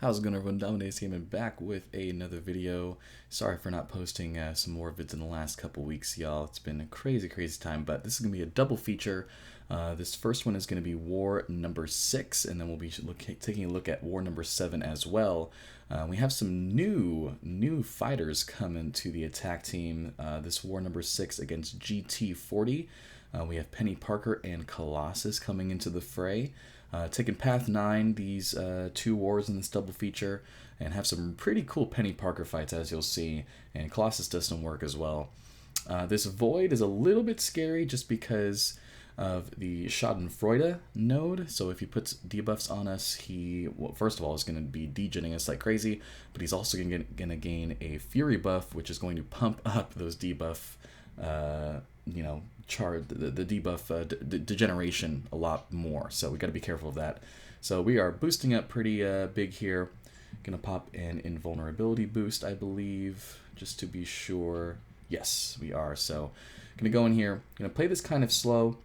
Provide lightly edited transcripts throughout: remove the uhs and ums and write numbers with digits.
How's it going, everyone? Domadeus here, and back with another video. Sorry for not posting some more vids in the last couple weeks, y'all. It's been a crazy time, but this is going to be a double feature. This first one is going to be War number 6, and then we'll be taking a look at War number 7 as well. We have some new fighters coming to the attack team. This War number 6 against GT40. We have Penny Parker and Colossus coming into the fray. Taking Path 9, these two wars in this double feature, and have some pretty cool Penny Parker fights, as you'll see, and Colossus does some work as well. This Void is a little bit scary just because of the Schadenfreude node, so if he puts debuffs on us, he, well, first of all, is going to be degenning us like crazy, but he's also going to gain a Fury buff, which is going to pump up those debuff, the debuff degeneration a lot more, so we got to be careful of that. So we are boosting up pretty big here. Gonna pop an invulnerability boost, I believe, just to be sure. Yes, we are. So gonna go in here, gonna play this kind of slow,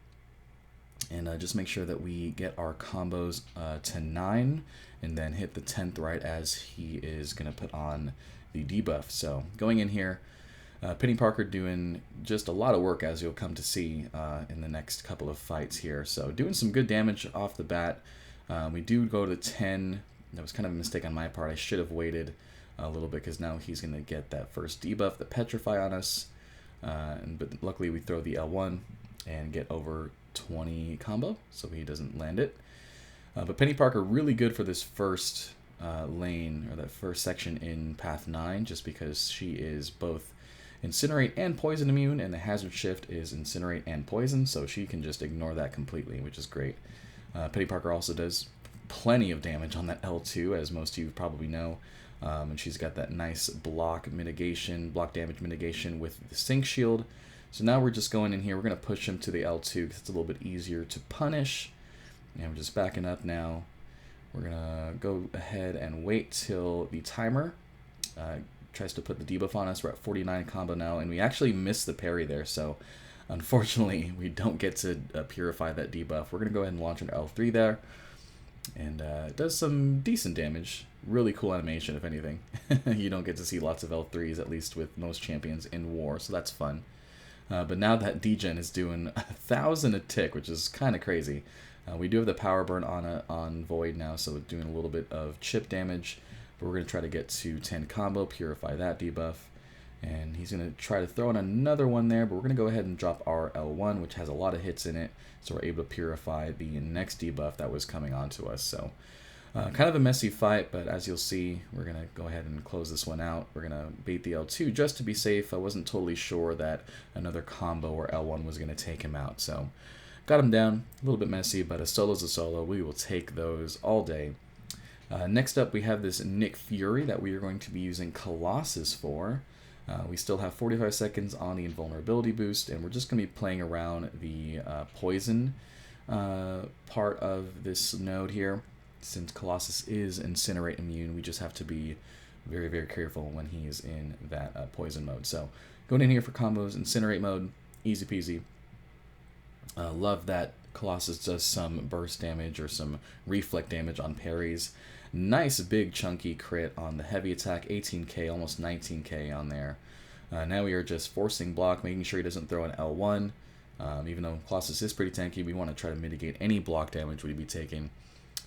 and just make sure that we get our combos to 9, and then hit the 10th right as he is gonna put on the debuff. So going in here, Penny Parker doing just a lot of work, as you'll come to see in the next couple of fights here. So doing some good damage off the bat. We do go to 10. That was kind of a mistake on my part. I should have waited a little bit, because now he's going to get that first debuff, the Petrify on us. But luckily we throw the L1 and get over 20 combo, so he doesn't land it. But Penny Parker really good for this first lane, or that first section in Path 9, just because she is both Incinerate and Poison immune, and the hazard shift is Incinerate and Poison, so she can just ignore that completely, which is great. Penny Parker also does plenty of damage on that L2, as most of you probably know, and she's got that nice block damage mitigation with the Sync Shield. So now we're just going in here, we're going to push him to the L2 because it's a little bit easier to punish, and we're just backing up now. We're going to go ahead and wait till the timer tries to put the debuff on us. We're at 49 combo now, and we actually missed the parry there, so unfortunately we don't get to purify that debuff. We're going to go ahead and launch an L3 there, and it does some decent damage. Really cool animation, if anything. You don't get to see lots of L3s, at least with most champions in War, so that's fun. But now that degen is doing 1,000 a tick, which is kind of crazy. We do have the power burn on Void now, so it's doing a little bit of chip damage. But we're going to try to get to 10 combo, purify that debuff. And he's going to try to throw in another one there, but we're going to go ahead and drop our L1, which has a lot of hits in it, so we're able to purify the next debuff that was coming onto us. So kind of a messy fight, but as you'll see, we're going to go ahead and close this one out. We're going to bait the L2 just to be safe. I wasn't totally sure that another combo or L1 was going to take him out. So got him down, a little bit messy, but a solo's a solo. We will take those all day. Next up, we have this Nick Fury that we are going to be using Colossus for. We still have 45 seconds on the invulnerability boost, and we're just going to be playing around the poison part of this node here. Since Colossus is Incinerate immune, we just have to be very careful when he is in that poison mode. So going in here for combos, Incinerate mode, easy peasy. Love that Colossus does some burst damage or some reflect damage on parries. Nice big chunky crit on the heavy attack, 18k, almost 19k on there. Now we are just forcing block, making sure he doesn't throw an L1. Even though Colossus is pretty tanky, we want to try to mitigate any block damage we'd be taking.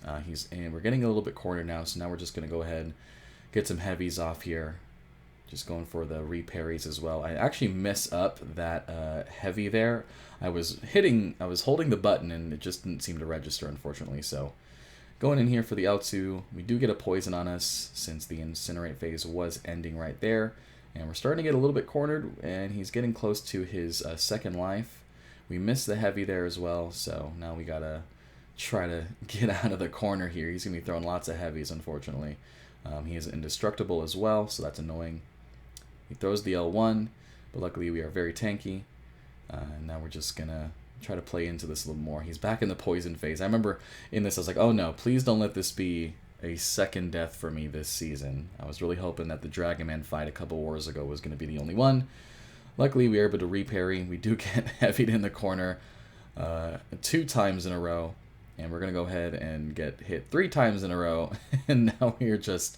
And we're getting a little bit cornered now, so now we're just going to go ahead, get some heavies off here. Just going for the re-parries as well. I actually mess up that heavy there. I was holding the button and it just didn't seem to register, unfortunately. So going in here for the L2, we do get a poison on us since the Incinerate phase was ending right there. And we're starting to get a little bit cornered, and he's getting close to his second life. We missed the heavy there as well, so now we gotta try to get out of the corner here. He's gonna be throwing lots of heavies, unfortunately. He is indestructible as well, so that's annoying. He throws the L1, but luckily we are very tanky. And now we're just gonna try to play into this a little more. He's back in the poison phase. I remember in this I was like, oh no, please don't let this be a second death for me this season. I was really hoping that the Dragon Man fight a couple wars ago was going to be the only one. Luckily we are able to reparry. We do get heavied in the corner 2 times in a row. And we're going to go ahead and get hit 3 times in a row. And now we're just...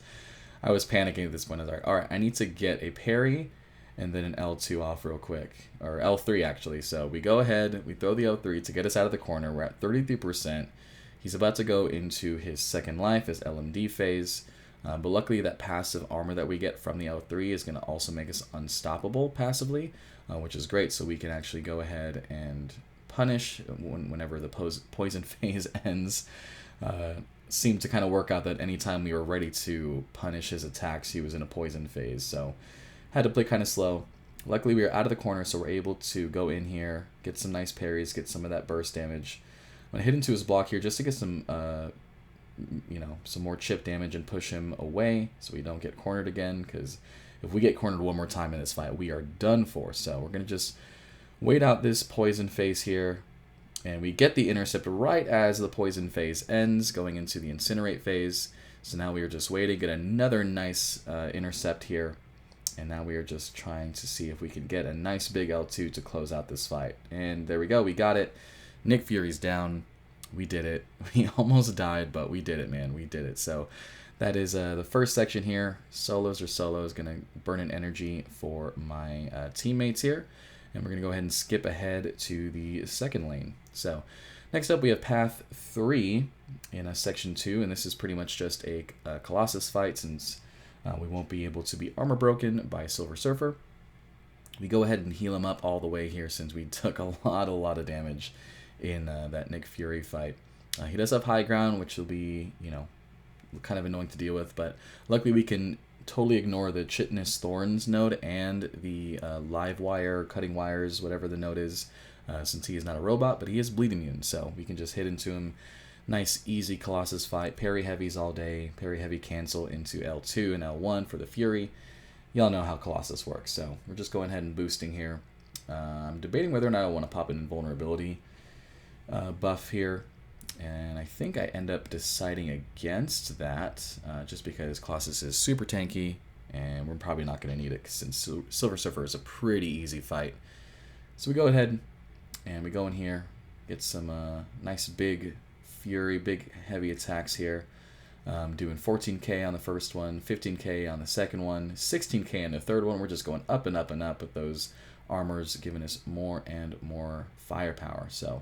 I was panicking at this point. I was like, alright, I need to get a parry and then an L2 off real quick. Or L3, actually. So we go ahead, we throw the L3 to get us out of the corner. We're at 33%. He's about to go into his second life, his LMD phase. But luckily, that passive armor that we get from the L3 is going to also make us unstoppable passively, which is great. So we can actually go ahead and punish whenever the poison phase ends. Seemed to kind of work out that anytime we were ready to punish his attacks, he was in a poison phase. So had to play kind of slow. Luckily, we were out of the corner, so we're able to go in here, get some nice parries, get some of that burst damage. I'm going to hit into his block here just to get some, some more chip damage and push him away so we don't get cornered again, because if we get cornered one more time in this fight, we are done for. So we're going to just wait out this poison phase here, and we get the intercept right as the poison phase ends, going into the incinerate phase. So now we are just waiting, get another nice intercept here, and now we are just trying to see if we can get a nice big L2 to close out this fight. And there we go, we got it. Nick Fury's down. We did it. We almost died, but we did it, man. We did it. So that is the first section here. Solos or solos, going to burn an energy for my teammates here. And we're going to go ahead and skip ahead to the second lane. So next up we have Path 3 in Section 2. And this is pretty much just a Colossus fight, since we won't be able to be armor broken by Silver Surfer. We go ahead and heal him up all the way here, since we took a lot of damage in that Nick Fury fight. He does have high ground, which will be, kind of annoying to deal with, but luckily we can totally ignore the Chitinous Thorns node and the live wire, cutting wires, whatever the node is, since he is not a robot, but he is bleed immune, so we can just hit into him. Nice, easy Colossus fight. Parry heavies all day. Parry heavy cancel into L2 and L1 for the Fury. Y'all know how Colossus works, so we're just going ahead and boosting here. I'm debating whether or not I want to pop an invulnerability buff here, and I think I end up deciding against that, just because Colossus is super tanky, and we're probably not going to need it since Silver Surfer is a pretty easy fight. So we go ahead and we go in here, get some nice big Fury, big heavy attacks here. Doing 14k on the first one, 15k on the second one, 16k on the third one. We're just going up and up and up with those armors, giving us more and more firepower. So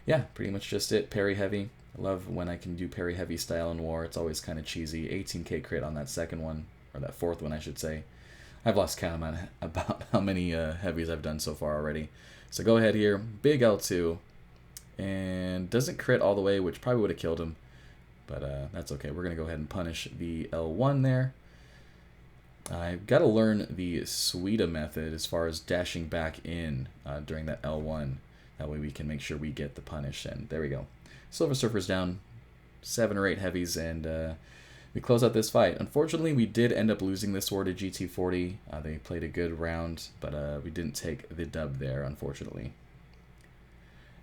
yeah, pretty much just it. Parry heavy. I love when I can do parry heavy style in war. It's always kind of cheesy. 18k crit on that second one, or that fourth one I should say. I've lost count about how many heavies I've done so far already. So go ahead here, big L2, and doesn't crit all the way, which probably would have killed him. But that's okay. We're going to go ahead and punish the L1 there. I've got to learn the Suida method as far as dashing back in during that L1. That way we can make sure we get the punish. And there we go. Silver Surfer's down 7 or 8 heavies, and we close out this fight. Unfortunately, we did end up losing this war to GT40. They played a good round, but we didn't take the dub there, unfortunately.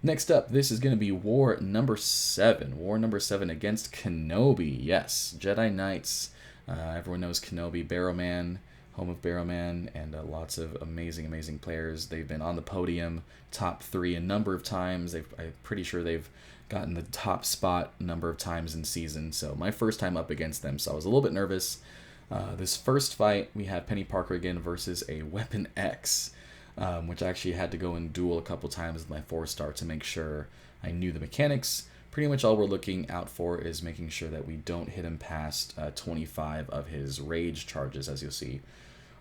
Next up, this is going to be War number 7. War number 7 against KenOB. Yes, Jedi Knights. Everyone knows KenOB, Barrowman, home of Barrowman, and lots of amazing players. They've been on the podium, top 3 a number of times. I'm pretty sure they've gotten the top spot a number of times in season. So my first time up against them, so I was a little bit nervous. This first fight, we had Penny Parker again versus a Weapon X. Which I actually had to go and duel a couple times with my 4-star to make sure I knew the mechanics. Pretty much all we're looking out for is making sure that we don't hit him past 25 of his rage charges, as you'll see,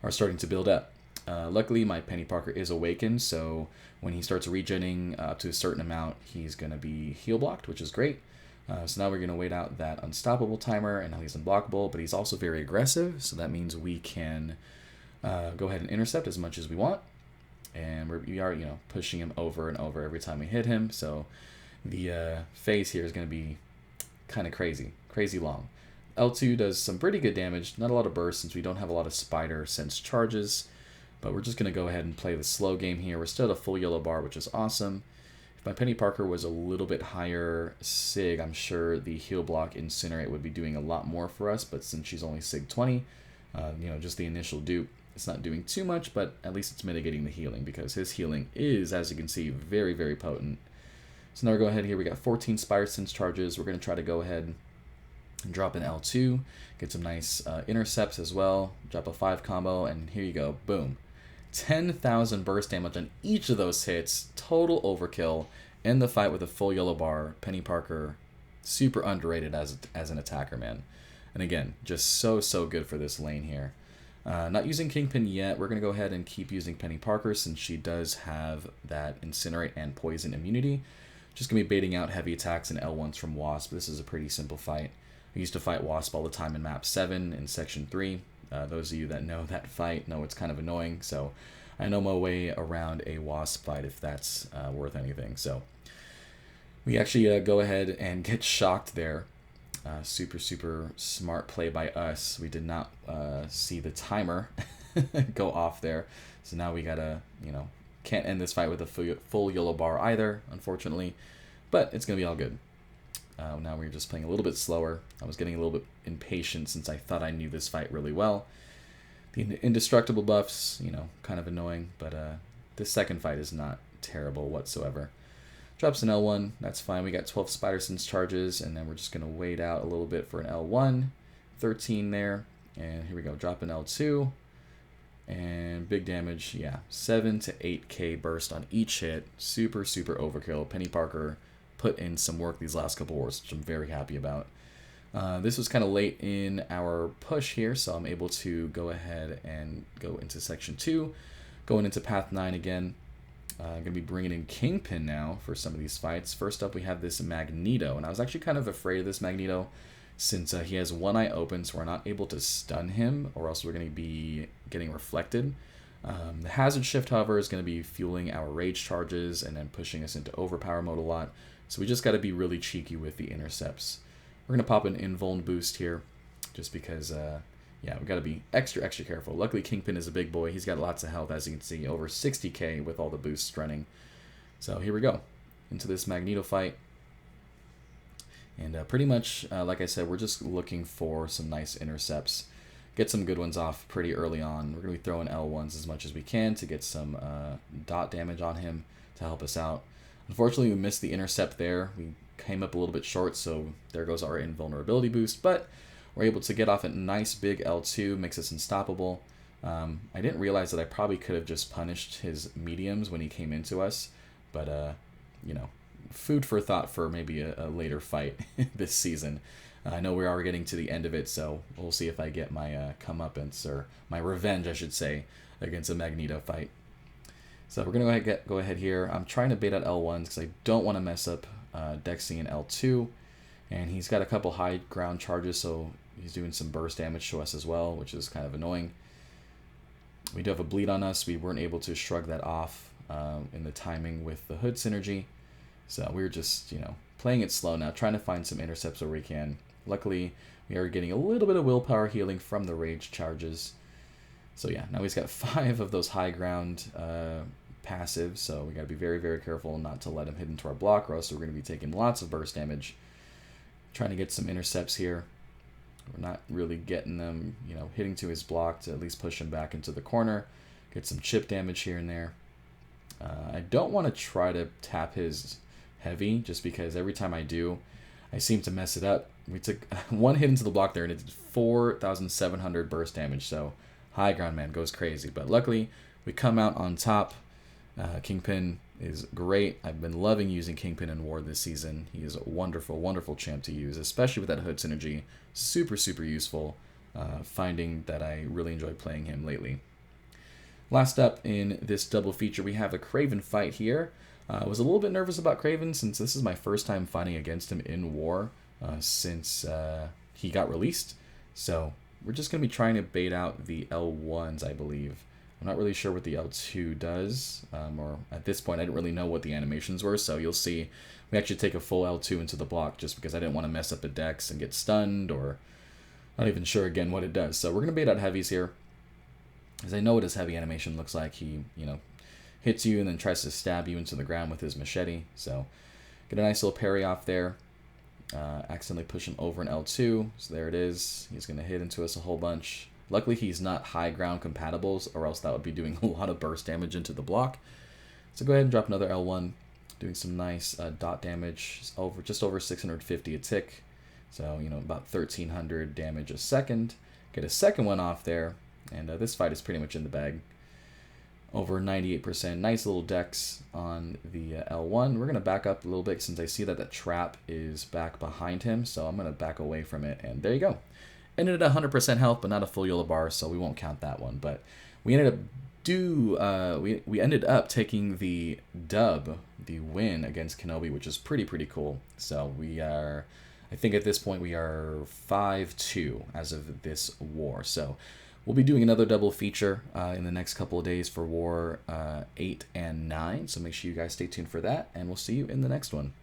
are starting to build up. Luckily, my Penny Parker is awakened, so when he starts regenning up to a certain amount, he's going to be heal blocked, which is great. So now we're going to wait out that unstoppable timer, and now he's unblockable, but he's also very aggressive, so that means we can go ahead and intercept as much as we want. And we are, pushing him over and over every time we hit him. So the phase here is going to be kind of crazy long. L2 does some pretty good damage, not a lot of burst since we don't have a lot of spider sense charges. But we're just going to go ahead and play the slow game here. We're still at a full yellow bar, which is awesome. If my Penny Parker was a little bit higher SIG, I'm sure the heal block Incinerate would be doing a lot more for us. But since she's only SIG 20, just the initial dupe, it's not doing too much, but at least it's mitigating the healing, because his healing is, as you can see, very potent. So now we're going ahead here. We got 14 Spire Sense charges. We're going to try to go ahead and drop an L2, get some nice intercepts as well, drop a 5 combo, and here you go. Boom. 10,000 burst damage on each of those hits. Total overkill. In the fight with a full yellow bar. Penny Parker, super underrated as an attacker, man. And again, just so good for this lane here. Not using Kingpin yet. We're going to go ahead and keep using Penny Parker since she does have that Incinerate and Poison immunity. Just going to be baiting out heavy attacks and L1s from Wasp. This is a pretty simple fight. I used to fight Wasp all the time in map 7 in section 3. Those of you that know that fight know it's kind of annoying, so I know my way around a Wasp fight if that's worth anything. So we actually go ahead and get shocked there. Super smart play by us. We did not see the timer go off there, so now we gotta, can't end this fight with a full yellow bar either, unfortunately, but it's gonna be all good. Now we're just playing a little bit slower. I was getting a little bit impatient since I thought I knew this fight really well. The indestructible buffs, kind of annoying, but this second fight is not terrible whatsoever. Drops an L1, that's fine. We got 12 Spider Sense charges, and then we're just going to wait out a little bit for an L1. 13 there, and here we go. Drop an L2, and big damage, yeah. 7 to 8k burst on each hit. Super overkill. Penny Parker put in some work these last couple wars, which I'm very happy about. This was kind of late in our push here, so I'm able to go ahead and go into section 2. Going into path 9 again. I'm going to be bringing in Kingpin now for some of these fights. First up, we have this Magneto, and I was actually kind of afraid of this Magneto since he has one eye open, so we're not able to stun him, or else we're going to be getting reflected. The Hazard Shift, however, is going to be fueling our rage charges and then pushing us into overpower mode a lot, so we just got to be really cheeky with the intercepts. We're going to pop an invuln boost here, just because, yeah, we got to be extra careful. Luckily, Kingpin is a big boy. He's got lots of health, as you can see, over 60k with all the boosts running. So here we go, into this Magneto fight. And pretty much, like I said, we're just looking for some nice intercepts. Get some good ones off pretty early on. We're going to be throwing L1s as much as we can to get some dot damage on him to help us out. Unfortunately, we missed the intercept there. We came up a little bit short, so there goes our invulnerability boost. But we're able to get off a nice big L2, makes us unstoppable. I didn't realize that I probably could have just punished his mediums when he came into us. But, food for thought for maybe a later fight this season. I know we are getting to the end of it, so we'll see if I get my comeuppance, or my revenge, I should say, against a Magneto fight. So we're going to go ahead here. I'm trying to bait out L1s because I don't want to mess up Dexy and L2. And he's got a couple high ground charges, so he's doing some burst damage to us as well, which is kind of annoying. We do have a bleed on us. We weren't able to shrug that off in the timing with the hood synergy. So we're just, playing it slow now, trying to find some intercepts where we can. Luckily, we are getting a little bit of willpower healing from the rage charges. So yeah, now he's got 5 of those high ground passives, so we got to be very careful not to let him hit into our block, or else we're going to be taking lots of burst damage. Trying to get some intercepts here. We're not really getting them, hitting to his block to at least push him back into the corner. Get some chip damage here and there. I don't want to try to tap his heavy, just because every time I do, I seem to mess it up. We took one hit into the block there, and it did 4,700 burst damage, so high ground man goes crazy. But luckily, we come out on top. Kingpin is great. I've been loving using Kingpin in War this season. He is a wonderful champ to use, especially with that hood synergy. Super useful. Finding that I really enjoy playing him lately. Last up in this double feature, we have a Kraven fight here. I was a little bit nervous about Kraven since this is my first time fighting against him in War since he got released. So we're just going to be trying to bait out the L1s, I believe. I'm not really sure what the L2 does, or at this point I didn't really know what the animations were, so you'll see we actually take a full L2 into the block just because I didn't want to mess up a Dex and get stunned, or not even sure again what it does. So we're going to bait out heavies here, as I know what his heavy animation looks like. He, hits you and then tries to stab you into the ground with his machete, so get a nice little parry off there. Accidentally push him over an L2, so there it is. He's going to hit into us a whole bunch. Luckily, he's not high ground compatibles, or else that would be doing a lot of burst damage into the block. So go ahead and drop another L1. doing some nice dot damage, just over 650 a tick. So, you know, about 1,300 damage a second. Get a second one off there, and this fight is pretty much in the bag. Over 98%. Nice little dex on the L1. We're going to back up a little bit since I see that the trap is back behind him, so I'm going to back away from it, and there you go. Ended at 100% health, but not a full YOLO bar, so we won't count that one. But we ended up we ended up taking the dub, the win against KenOB, which is pretty cool. So we are, I think at this point we are 5-2 as of this war. So we'll be doing another double feature in the next couple of days for War 8 and 9. So make sure you guys stay tuned for that, and we'll see you in the next one.